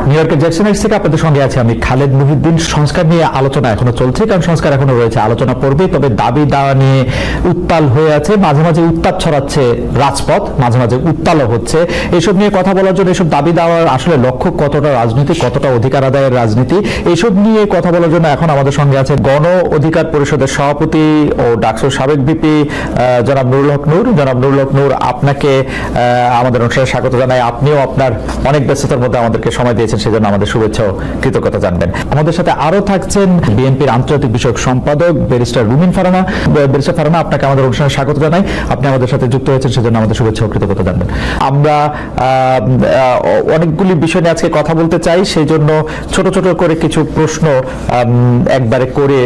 New ইয়র্কের Jackson Heights থেকে আপনাদের সঙ্গে আছে আমি খালেদ মুহিউদ্দিন। সংস্কার নিয়ে আলোচনা এখনো চলছে, কারণ সংস্কার এখনো রয়েছে, আলোচনা পড়বে। তবে দাবি দাওয়া নিয়ে উত্তাল হয়ে আছে, মাঝে মাঝে উত্তাপ ছড়াচ্ছে রাজপথ, মাঝে মাঝে উত্তালও হচ্ছে। এসব নিয়ে কথা বলার জন্য, এসব দাবি দাওয়ার আসলে লক্ষ্য কতটা রাজনীতি, কতটা অধিকার আদায়ের রাজনীতি, এসব নিয়ে কথা বলার জন্য এখন আমাদের সঙ্গে আছে গণ অধিকার পরিষদের সভাপতি ও ডাকসুর সাবেক ভিপি জনাব নুরুল হক নূর। জনাব নুরুল হক নূর, আপনাকে আমাদের অনুষ্ঠানে স্বাগত জানাই। আপনিও আপনার অনেক ব্যস্ততার মধ্যে আমাদেরকে সময় দিয়েছেন, সেজন্য আমাদের শুভেচ্ছা ও কৃতজ্ঞতা জানবেন। আমাদের সাথে আরো থাকছেন বিএনপির আন্তর্জাতিক বিষয়ক সম্পাদক ব্যারিস্টার রুমিন ফারহানা। ব্যারিস্টার ফারহানা, আপনাকে আমাদের অনুষ্ঠানে স্বাগত জানাই। আপনি আমাদের সাথে যুক্ত হয়েছেন, সেজন্য আমাদের শুভেচ্ছা ও কৃতজ্ঞতা জানবেন। আমরা অনেকগুলি বিষয় নিয়ে আজকে কথা বলতে চাই, সেই জন্য ছোট ছোট করে কিছু প্রশ্ন একবারে করে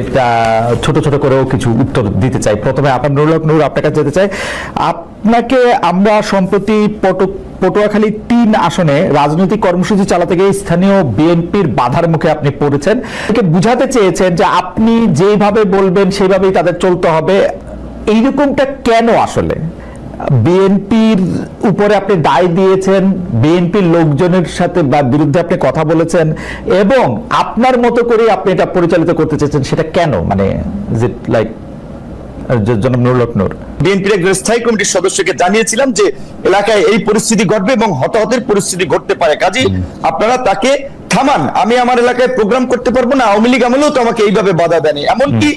ছোট ছোট করেও কিছু উত্তর দিতে চাই। প্রথমে আপনার নুরুল হক নূর, আপনার কাছে যেতে চাই। আপনাকে আমরা সম্প্রতি পটুয়াখালী ৩ আসনে রাজনৈতিক কর্মসূচি চালাতে গিয়ে স্থানীয় বিএনপির বাধার মুখে আপনি পড়েছেন। বুঝাতে চেয়েছেন যে আপনি যেভাবে বলবেন সেইভাবেই তাদের চলতে হবে, এইরকমটা কেন? আসলে বিএনপির উপরে আপনি দায় দিয়েছেন, বিএনপির লোকজনের সাথে বা বিরুদ্ধে আপনি কথা বলেছেন, এবং আপনার মতো করে আপনি এটা পরিচালিত করতে চেয়েছেন, সেটা কেন? মানে লাইক জনাব নুরুল হক নূর। বিএনপির একজন স্থায়ী কমিটির সদস্যকে জানিয়েছিলাম যে এলাকায় এই পরিস্থিতি ঘটবে এবং হতাহতের পরিস্থিতি ঘটতে পারে, কাজে আপনারা তাকে থামান। আমি আমার এলাকায় প্রোগ্রাম করতে পারবো না, আওয়ামী লীগ আমলেও তো আমাকে এইভাবে বাধা দেয়নি। এমনকি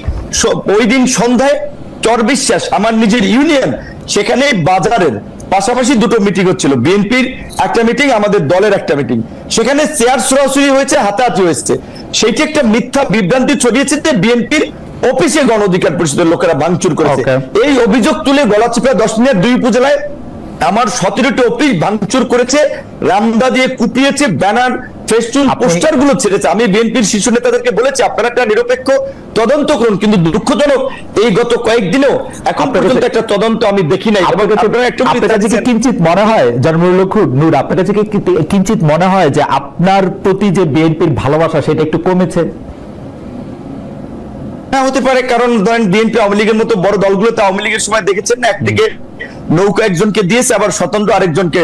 ওই দিন সন্ধ্যায় চরবিশ্বাস, আমার নিজের ইউনিয়ন, সেখানে বাজারের পাশাপাশি দুটো মিটিং হচ্ছিল, বিএনপির একটা মিটিং, আমাদের দলের একটা মিটিং, সেখানে চেয়ার সরাসরি হয়েছে, হাতাহাতি হয়েছে। সেইটি একটা মিথ্যা বিভ্রান্তি ছড়িয়েছে যে বিএনপির অফিসে গণ অধিকার পরিষদের লোকেরা ভাঙচুর করেছে। এই অভিযোগ তুলে গলাচিপা 10 দিনের 2 উপজেলায় আমার 17টি অফিস ভাঙচুর করেছে, রামদা দিয়ে কুপিয়েছে, ব্যানার ফেস্টুন পোস্টার গুলো ছেড়েছে। আমি বিএনপির শীর্ষ নেতাদেরকে বলেছি আপনারা একটা নিরপেক্ষ তদন্ত করুন, কিন্তু দুঃখজনক এই গত কয়েকদিনও এখন পর্যন্ত একটা তদন্ত আমি দেখি নাই। আপনার কাছে কি কিঞ্চিত মনে হয় জনাব নূর, আপনার কাছে কি কিঞ্চিত মনে হয় যে আপনার প্রতি যে বিএনপির ভালোবাসা সেটা একটু কমেছে? হতে পারে, কারণ ধরেন বিএনপি আওয়ামী লীগের মতো বড় দলগুলোতে আওয়ামী লীগের সময় দেখেছেন না, একদিকে নৌকা একজনকে দিয়েছে, আবার স্বতন্ত্র আরেকজনকে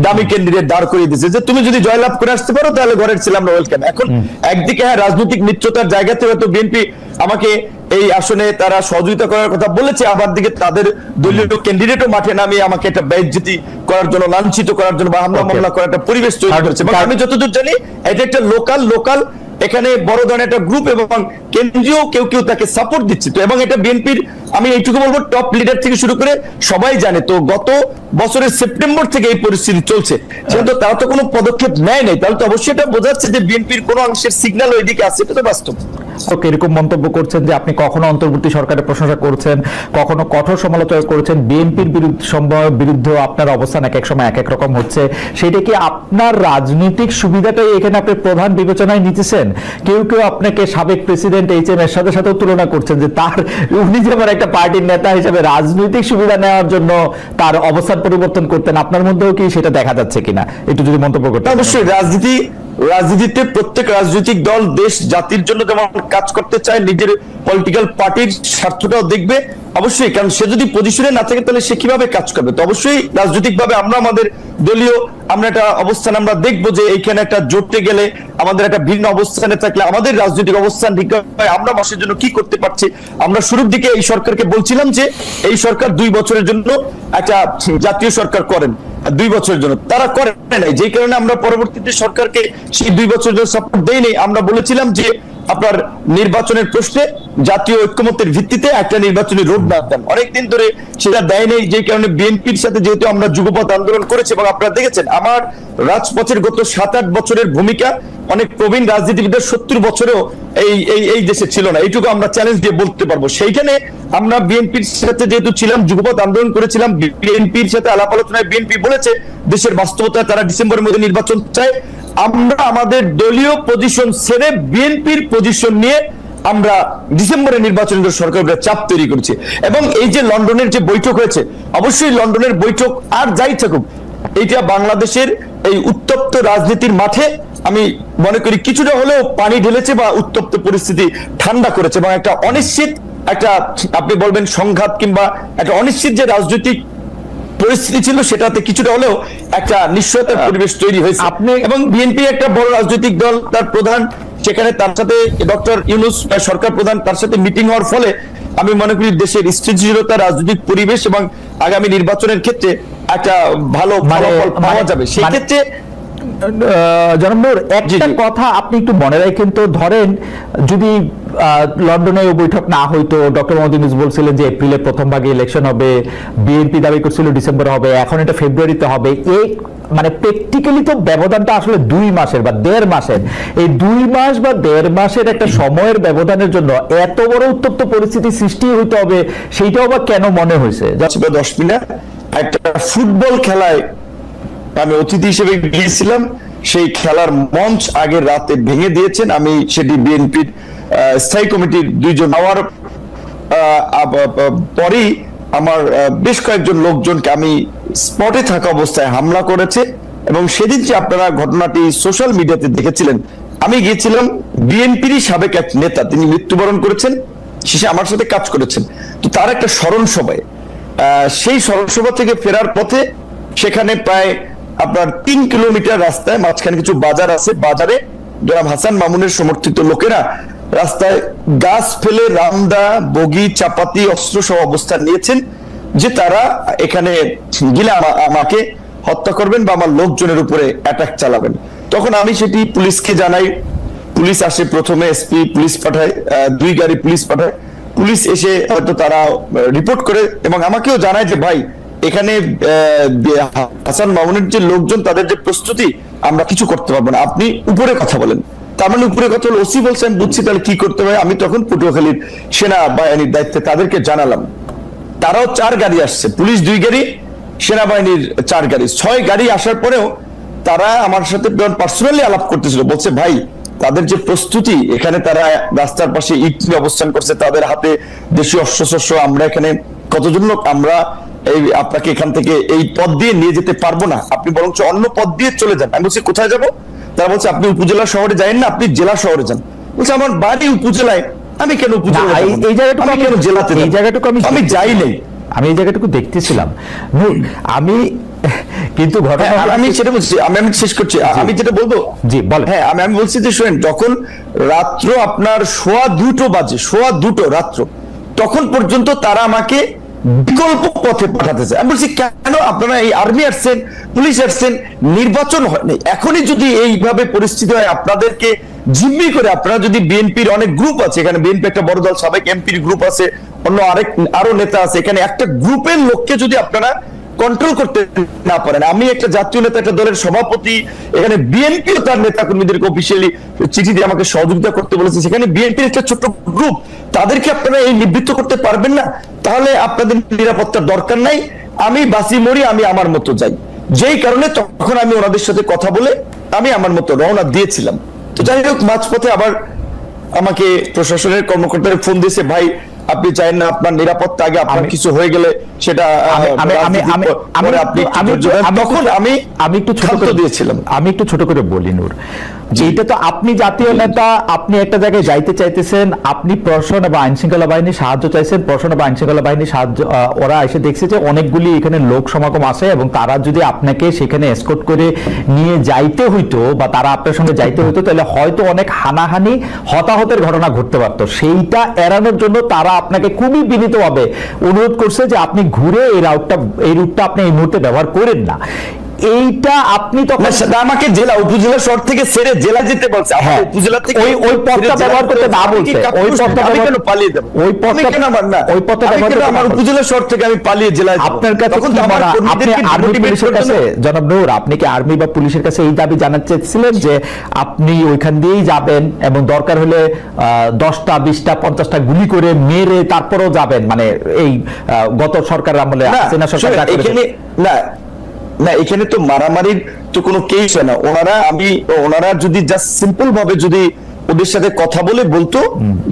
দামি ক্যান্ডিডেট দাঁড় করিয়ে দিয়েছে যে তুমি যদি জয়লাভ করে আসতে পারো তাহলে ঘরের ছিলাম না ওয়েলকাম। এখন একদিকে হ্যাঁ রাজনৈতিক মিত্রতার জায়গাতে হয়তো বিএনপি আমাকে এই আসনে তারা সহযোগিতা করার কথা বলেছে, আবার দিকে তাদের দলীয় ক্যান্ডিডেটও মাঠে নামিয়ে আমাকে একটা বেইজ্জতি করার জন্য, লাঞ্ছিত করার জন্য বা হামলা মামলা করার একটা পরিবেশ তৈরি করেছে। আমি যতদূর জানি এটা একটা লোকাল এখানে বড় ধরনের একটা গ্রুপ এবং কেন্দ্রীয় কেউ তাকে সাপোর্ট দিচ্ছে। তো এবং এটা বিএনপির, আমি এইটুকু বলবো, টপ লিডার থেকে শুরু করে সবাই জানে। তো গত বছরের সেপ্টেম্বর থেকে এই পরিস্থিতি চলছে, যেহেতু তারা তো কোনো পদক্ষেপ নেয় নাই, তাহলে তো অবশ্যই এটা বোঝাচ্ছে যে বিএনপির কোনো অংশের সিগন্যাল ওইদিকে আছে, এটা তো বাস্তব। এরকম মন্তব্য করছেন যে আপনি কখনো অন্তর্বর্তী সরকারের প্রশংসা করছেন, কখনো কঠোর সমালোচনা করেছেন, বিএনপির বিরুদ্ধে আপনার অবস্থান এক এক সময় এক এক রকম হচ্ছে। সেটা কি আপনার রাজনৈতিক সুবিধাটাই এখানে আপনি প্রধান বিবেচনায় নিতেছেন? কেউ আপনাকে সাবেক প্রেসিডেন্ট HM এরশাদের সাথেও তুলনা করছেন যে উনি যেমন একটা পার্টির নেতা হিসেবে রাজনৈতিক সুবিধা নেওয়ার জন্য তার অবস্থান পরিবর্তন করতেন, আপনার মধ্যেও কি সেটা দেখা যাচ্ছে কিনা একটু যদি মন্তব্য করতেন। অবশ্যই রাজনীতিতে প্রত্যেক রাজনৈতিক দল দেশ জাতির জন্য যেমন কাজ করতে চায়, নিজের পলিটিক্যাল পার্টির স্বার্থটাও দেখবে অবশ্যই, কারণ সে যদি পজিশনে না থাকে তাহলে সে কিভাবে কাজ করবে। তো অবশ্যই রাজনৈতিকভাবে আমরা আমাদের দলীয় একটা অবস্থান আমরা দেখবো যে এইখানে একটা জোটে গেলে আমাদের একটা ভিন্ন অবস্থানে থাকলে আমাদের রাজনৈতিক অবস্থান ঠিক হয়, আমরা মাসের জন্য কি করতে পারছি। আমরা শুরুর দিকে এই সরকারকে বলছিলাম যে এই সরকার 2 বছরের জন্য একটা জাতীয় সরকার করেন, 2 বছরের জন্য তারা করে নাই, যে কারণে আমরা পরবর্তীতে সরকারকে সেই 2 বছরের জন্য সাপোর্ট দেইনি। আমরা বলেছিলাম যে আপনার নির্বাচনের প্রশ্নে জাতীয় ঐক্যমত্যের ভিত্তিতে একটা নির্বাচনী রোড ম্যাপ দেন, অনেকদিন ধরে সেটা দেয় নেই, যে কারণে বিএনপির সাথে যেহেতু আমরা যুগপৎ আন্দোলন করেছি এবং আপনারা দেখেছেন আমার রাজপথের গত 7-8 বছরের ভূমিকা অনেক প্রবীণ রাজনীতিবিদদের 70 বছরেও এই দেশে ছিল না, এইটুকু আমরা চ্যালেঞ্জ দিয়ে বলতে পারবো। সেইখানে আমরা বিএনপির সাথে যেহেতু ছিলাম, যুগপৎ আন্দোলন করেছিলাম, বিএনপির সাথে আলাপ আলোচনায় বিএনপি বলেছে দেশের বাস্তবতায় তারা ডিসেম্বরের মধ্যে নির্বাচন চায়। আমরা আমাদের দলীয় পজিশন ছেড়ে বিএনপির পজিশন নিয়ে আমরা ডিসেম্বরে নির্বাচনের জন্য সরকারের চাপ তৈরি করেছি। এবং এই যে লন্ডনের যে বৈঠক হয়েছে, অবশ্যই লন্ডনের বৈঠক আর যাই থাকুক, এইটা বাংলাদেশের এই উত্তপ্ত রাজনীতির মাঠে আমি মনে করি কিছুটা হলেও পানি ঢেলেছে বা উত্তপ্ত পরিস্থিতি ঠান্ডা করেছে, এবং একটা অনিশ্চিত, একটা আপনি বলবেন সংঘাত কিংবা একটা অনিশ্চিত যে রাজনৈতিক পরিস্থিতি ছিল সেটাতে কিছুটা হলেও একটা নিশ্চয়তার পরিবেশ তৈরি হয়েছে। এবং বিএনপি একটা বড় রাজনৈতিক দল, তার প্রধান সেখানে, তার সাথে ডক্টর ইউনূস সরকার প্রধান, তার সাথে মিটিং হওয়ার ফলে আমি মনে করি দেশের স্থিতিশীলতা, রাজনৈতিক পরিবেশ এবং আগামী নির্বাচনের ক্ষেত্রে একটা ভালো ফলাফল পাওয়া যাবে। সেই ক্ষেত্রে জনাব নূর, একটা কথা আপনি একটু মনে রাখেন তো, ধরেন যদি লন্ডনে বৈঠক না হইতো, ডক্টর মোহাম্মদ ইউনূস বলছিলেন যে এপ্রিলের প্রথম ভাগে ইলেকশন হবে, বিএনপি দাবি করছিল ডিসেম্বর হবে, এখন এটা ফেব্রুয়ারিতে হবে, এই মানে প্র্যাকটিক্যালি তো ব্যবধানটা আসলে 2 মাসের বা 1.5 মাসের। এই 2 মাস বা 1.5 মাসের একটা সময়ের ব্যবধানের জন্য এত বড় উত্তপ্ত পরিস্থিতি সৃষ্টি হইতে হবে, সেইটাও বা কেন মনে হয়েছে? 10 মিনিট একটা ফুটবল খেলায় আমি অতিথি হিসেবে গিয়েছিলাম, সেই খেলার মঞ্চ আগের রাতে ভেঙে দিয়েছেন। আমি সেটি বিএনপির স্থায়ী কমিটির 2 জন হওয়ার পরেই আমার বেশ কয়েকজন লোকজনকে আমি স্পটে থাকা অবস্থায় হামলা করেছে। এবং সেদিন যে আপনারা ঘটনাটি সোশ্যাল মিডিয়াতে দেখেছিলেন, আমি গিয়েছিলাম, বিএনপিরই সাবেক এক নেতা, তিনি মৃত্যুবরণ করেছেন, শেষে আমার সাথে কাজ করেছেন, তো তার একটা স্মরণ সভায়, সেই স্মরণ সভা থেকে ফেরার পথে সেখানে প্রায় আপনার 3 কিলোমিটার রাস্তায় মাঝখানে কিছু বাজার আছে, বাজারে জনাব হাসান মামুনের সমর্থিত লোকেরা রাস্তায় গাছ ফেলে রামদা, বগি, চাপাতি, অস্ত্র সহ অবস্থান নিয়েছেন যে তারা এখানে গিলে আমাকে হত্যা করবেন বা আমার লোকজনের উপরে অ্যাটাক চালাবেন। তখন আমি সেটি পুলিশকে জানাই, পুলিশ আসে, প্রথমে এসপি পুলিশ পাঠায়, 2 গাড়ি পুলিশ পাঠায়, পুলিশ এসে হয়তো তারা রিপোর্ট করে এবং আমাকেও জানায় যে ভাই এখানে হাসান মামুনের যে লোকজন, তাদের যে প্রস্তুতি, আমরা কিছু করতে পারবো না, আপনি উপরে কথা বলেন। তার মানে উপরে কথা হলো, ওসি বলছেন, বুঝছি, তাহলে কি করতে হবে। আমি তখন পটুয়াখালীর সেনাবাহিনীর দায়িত্বে তাদেরকে জানালাম, তারাও 4 গাড়ি আসছে, পুলিশ 2 গাড়ি, সেনাবাহিনীর 4 গাড়ি, 6 গাড়ি আসার পরেও তারা আমার সাথে পার্সোনালি আলাপ করতেছিল, বলছে ভাই তাদের যে প্রস্তুতি, এখানে তারা রাস্তার পাশে ইট নিয়ে অবস্থান করছে, তাদের হাতে দেশীয় অস্ত্রশস্ত্র, আমরা এখানে কতজন লোক, আমরা এই আপনাকে এখান থেকে এই পথ দিয়ে নিয়ে যেতে পারবো না, আপনি বরঞ্চ অন্য পথ দিয়ে চলে যান। আমি বলছি কোথায় যাব? তারা বলছে আপনি উপজেলা শহরে যাবেন না, আপনি জেলা শহরে যান। বলছে আমার বাড়ি উপজেলায়, আমি কেন উপজেলা, এই জায়গাটুকু আমি কেন জেলাতে, এই জায়গাটুকু আমি যাই নাই, আমি এই জায়গাটুকু দেখতেছিলাম। আমি কিন্তু ঘটনা আমি সেটা বলছি, আমি শেষ করছি, আমি যেটা বলবো, জি বলেন। হ্যাঁ, আমি বলছি যে শুনেন, যখন রাত্র আপনার 2:15 বাজে, 2:15 রাত্র, তখন পর্যন্ত তারা আমাকে বিকল্প পথে পাঠাতে চায়। আমি বলছি কেন, আপনারা এই আর্মি আসছেন, পুলিশ আসছেন, নির্বাচন হয়নি, এখনই যদি এইভাবে পরিস্থিতি হয়, আপনাদেরকে জিম্মি করে, আপনারা যদি, বিএনপির অনেক গ্রুপ আছে এখানে, বিএনপি একটা বড় দল, সাবেক এমপির গ্রুপ আছে, অন্য আরো নেতা আছে, এখানে একটা গ্রুপের লোককে যদি আপনারা কন্ট্রোল করতে না পারেন, আমি একটা জাতীয় নেতা, একটা দলের সভাপতি, এখানে বিএনপিও তার নেতা কর্মীদেরকে অফিসিয়ালি চিঠি দিয়ে আমাকে সহযোগিতা করতে বলেছে, সেখানে বিএনপির একটা ছোট্ট গ্রুপ, তাদেরকে আপনারা এই নিবৃত্ত করতে পারবেন না, তাহলে আপনাদের নিরাপত্তার দরকার নাই, আমি বাঁচি মরি, আমি আমার মতো যাই। যেই কারণে তখন আমি ওনাদের সাথে কথা বলে আমি আমার মতো রওনা দিয়েছিলাম। তো যাই হোক, মাঝপথে আবার আমাকে প্রশাসনের কর্মকর্তারা ফোন দিয়েছে, ভাই আপনি চাইেন না আপনার নিরাপত্তা আগে, আপনার কিছু হয়ে গেলে সেটা আমি একটু ছোট করে দিয়েছিলাম। আমি একটু ছোট করে বলি নূর, এইটা তো আপনি জাতীয় নেতা, আপনি একটা জায়গায় যাইতে চাইতেছেন, আপনি প্রশাসন বা আইন শৃঙ্খলা বাহিনীর সাহায্য চাইছেন, প্রশাসন বা আইন শৃঙ্খলা বাহিনীর সাহায্য, ওরা এসে দেখছে যে অনেকগুলি এখানে লোক সমাগম আসে এবং তারা যদি আপনাকে সেখানে এসকর্ট করে নিয়ে যাইতে হইতো বা তারা আপনার সঙ্গে যাইতে হইতো, তাহলে হয়তো অনেক হানাহানি, হতাহতের ঘটনা ঘটতে পারতো। সেইটা এড়ানোর জন্য তারা আপনাকে খুবই বিনীতভাবে অনুরোধ করছে যে আপনি ঘুরে এই রুটটা আপনি এই মুহূর্তে ব্যবহার করেন না। এইটা আপনি তখন আমাকে জেলা, উপজেলা শহর থেকে ছেড়ে জেলা যেতে বলছে, উপজেলা থেকে ওই পথটা ব্যবহার করতে না বলছে, ওই পথটা কেন পালিয়ে যাব, ওই পথটা কেন আমার না, ওই পথটা ব্যবহার করতে আমার উপজেলা শহর থেকে আমি পালিয়ে জেলায় যাব। আপনার কাছে কি আপনি আর্মি পুলিশের কাছে, জনাব নূর, আপনি কি আর্মি বা পুলিশের কাছে এই দাবি জানাতে চেয়েছিলেন যে আপনি ওইখান দিয়েই যাবেন এবং দরকার হলে 10টা 20টা 50টা গুলি করে মেরে তারপরেও যাবেন, মানে এই গত সরকারের আমলে সেনা সরকার না, এখানে তো মারামারির তো কোনো কেস হয় না। ওনারা যদি জাস্ট সিম্পল ভাবে যদি ওদের সাথে কথা বলে বলতো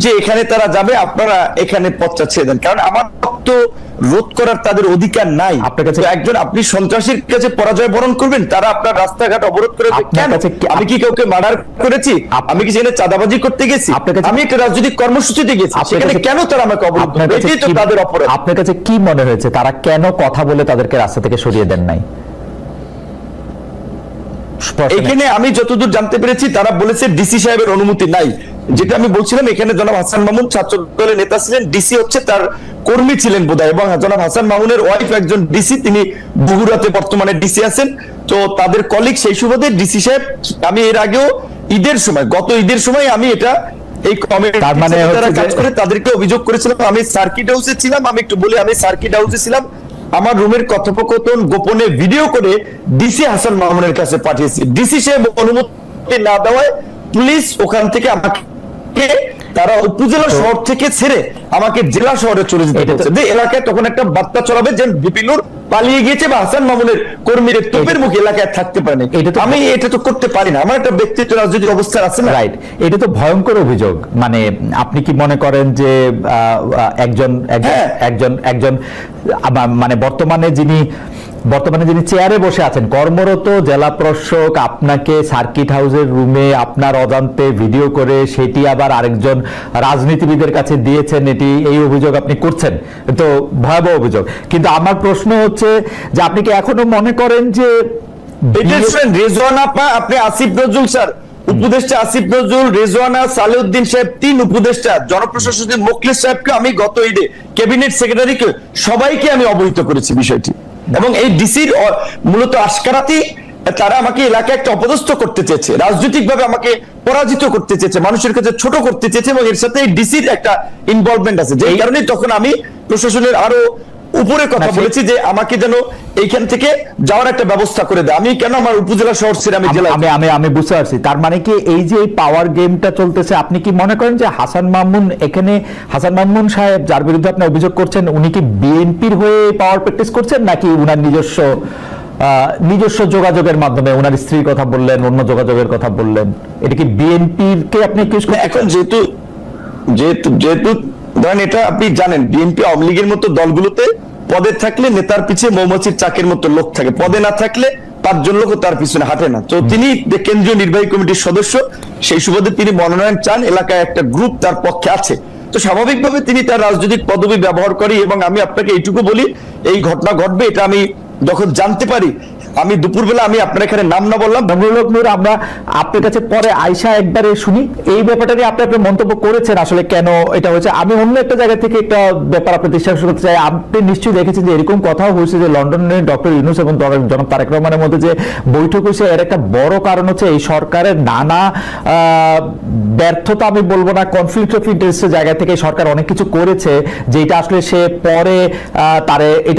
যে এখানে তারা যাবে, আপনারা এখানে পথটা ছেড়ে দেন, কারণ আমার রক্ত রোধ করার তাদের অধিকার নাই। আপনার কাছে- তো একজন আপনি সন্ত্রাসীর কাছে পরাজয় বরণ করবেন, তারা আপনার রাস্তাঘাট অবরোধ করে আপনার কেন? কাছে কি- আমি কি কাউকে মার্ডার করেছি? আমি কি সেখানে চাঁদাবাজি করতে গেছি? আপনার কাছে- আমি একটা রাজনৈতিক কর্মসূচিতে গেছি, আপনার সেখানে কাছে- কেন তারা আমাকে অবরোধ আপনার করবে? কাছে এটাই তো কি- তাদের অপরাধ। আপনার কাছে কি মনে হয়েছে তারা কেন কথা বলে তাদেরকে রাস্তা থেকে সরিয়ে দেন নাই? স্পষ্ট নেই। এখানে আমি যতদূর জানতে পেরেছি তারা বলেছে ডিসি সাহেবের অনুমতি নাই। যেটা আমি বলছিলাম, এখানে জনাব হাসান মামুন ছাত্র দলের নেতা ছিলেন, ডিসি হচ্ছে তার কর্মী ছিলেন বোধহয়, এবং জনাব হাসান মামুনের ওয়াইফ একজন ডিসি, তিনি বগুড়াতে বর্তমানে ডিসি আছেন। তো তাদের কলিগ, সেই সুবাদে ডিসি সাহেব, আমি এর আগেও ঈদের সময়, গত ঈদের সময় আমি এটা এই তার মানে কমিটি হচ্ছে কাজ যে- করে তাদেরকে অভিযোগ করেছিলাম। আমি সার্কিট হাউসে ছিলাম, আমি একটু বলি, আমি সার্কিট হাউসে ছিলাম, আমার রুমের কথোপকথন গোপনে ভিডিও করে ডিসি হাসান মামুনের কাছে পাঠিয়েছি। ডিসি সাহেব অনুমতি না দেওয়ায় পুলিশ ওখান থেকে আমাকে, তারা উপজেলা শহর থেকে ছেড়ে আমাকে জেলা শহরে চলে যেতে এটা তো- বলছে। যে এলাকায় তখন একটা বার্তা চলাবে যে বিপিনুর পালিয়ে গিয়েছে বা হাসান মামুনের কর্মীরা তোপের মুখে এলাকায় থাকতে পারেনি। এটা তো- আমি এটা তো করতে পারি না, আমার একটা ব্যক্তিত্ব রাজনৈতিক অবস্থা আছে না। রাইট, এটা তো ভয়ঙ্কর অভিযোগ। মানে আপনি কি মনে করেন যে একজন একজন হ্যাঁ। একজন একজন মানে বর্তমানে যিনি চেয়ারে বসে আছেন, কর্মরত জেলা প্রশাসক আপনাকে সার্কিট হাউসের রুমে আপনার অজান্তে ভিডিও করে সেটি আবার আরেকজন রাজনীতিবিদের কাছে দিয়েছেন, এই অভিযোগ আপনি করছেন, তো ভয়াবহ অভিযোগ। কিন্তু আমার প্রশ্ন হচ্ছে যে আপনি কি এখনো মনে করেন যে এটা শুনেন, রেজওয়ানা আপা, আপনি আসিফ নজরুল স্যার, উপদেষ্টা আসিফ নজরুল, রেজওয়ানা, সালেউদ্দিন সাহেব, 3 উপদেষ্টা, জনপ্রশাসনের মোখলেস সাহেবকে আমি গত ঈদে, ক্যাবিনেট সেক্রেটারিকে, সবাইকে আমি অবহিত করেছি বিষয়টি। এবং এই ডিসির মূলত আশকারাতি, তারা আমাকে এলাকায় একটা অপদস্থ করতে চেয়েছে, রাজনৈতিক ভাবে আমাকে পরাজিত করতে চেয়েছে, মানুষের কাছে ছোট করতে চেয়েছে, এবং এর সাথে ডিসির একটা ইনভলভমেন্ট আছে। যে কারণে তখন আমি প্রশাসনের আরো উপরে কথা বলেছি যে আমাকে যেন এইখান থেকে যাওয়ার একটা ব্যবস্থা করে দেয়। আমি কেন আমার উপজেলা শহর ছেড়ে আমি জেলায়? আমি বুঝতে পারছি। তার মানে কি এই যে পাওয়ার গেমটা চলতেছে, আপনি কি মনে করেন যে হাসান মামুন সাহেব যার বিরুদ্ধে আপনি অভিযোগ করছেন, উনি কি বিএনপির হয়ে পাওয়ার প্র্যাকটিস করছেন, নাকি উনার নিজস্ব যোগাযোগের মাধ্যমে, উনার স্ত্রীর কথা বললেন, অন্য যোগাযোগের কথা বললেন, এটা কি বিএনপির কে আপনি অ্যাকিউজ করছেন? এখন যেহেতু ধরেন, এটা আপনি জানেন, বিএনপি আওয়ামী লীগের মতো দলগুলোতে পদে থাকলে নেতার পিছিয়ে মৌমাছির চাকের মতো লোক থাকে, পদে না থাকলে 5 জন লোক তার পিছনে হাঁটে না। তো তিনি কেন্দ্রীয় নির্বাহী কমিটির সদস্য, সেই সুবাদে তিনি মনোনয়ন চান, এলাকায় একটা গ্রুপ তার পক্ষে আছে, তো স্বাভাবিকভাবে তিনি তার রাজনৈতিক পদবি ব্যবহার করি। এবং আমি আপনাকে এইটুকু বলি, এই ঘটনা ঘটবে এটা আমি যখন জানতে পারি, আমি দুপুরবেলা, আমি আপনার এখানে নাম না বললাম, নূর, আমরা আপনার কাছে পরে আয়শা একবারে শুনি এই ব্যাপারটা নিয়ে। আপনি আপনার মন্তব্য করেছেন আসলে কেন এটা হয়েছে। আমি অন্য একটা জায়গা থেকে একটা ব্যাপার আপনি বিশ্বাস করতে চাই। আপনি নিশ্চয়ই দেখেছেন যে এরকম কথাও হয়েছে যে লন্ডনে ডক্টর ইউনূস এবং জনাব তারেক রহমানের মধ্যে যে বৈঠক হয়েছে, এর একটা বড় কারণ হচ্ছে এই সরকারের নানা ব্যর্থতা, আমি বলবো না, কনফ্লিক্ট অফ ইন্টারেস্টের জায়গা থেকে সরকার অনেক কিছু করেছে যেটা আসলে সে পরে তারে এটা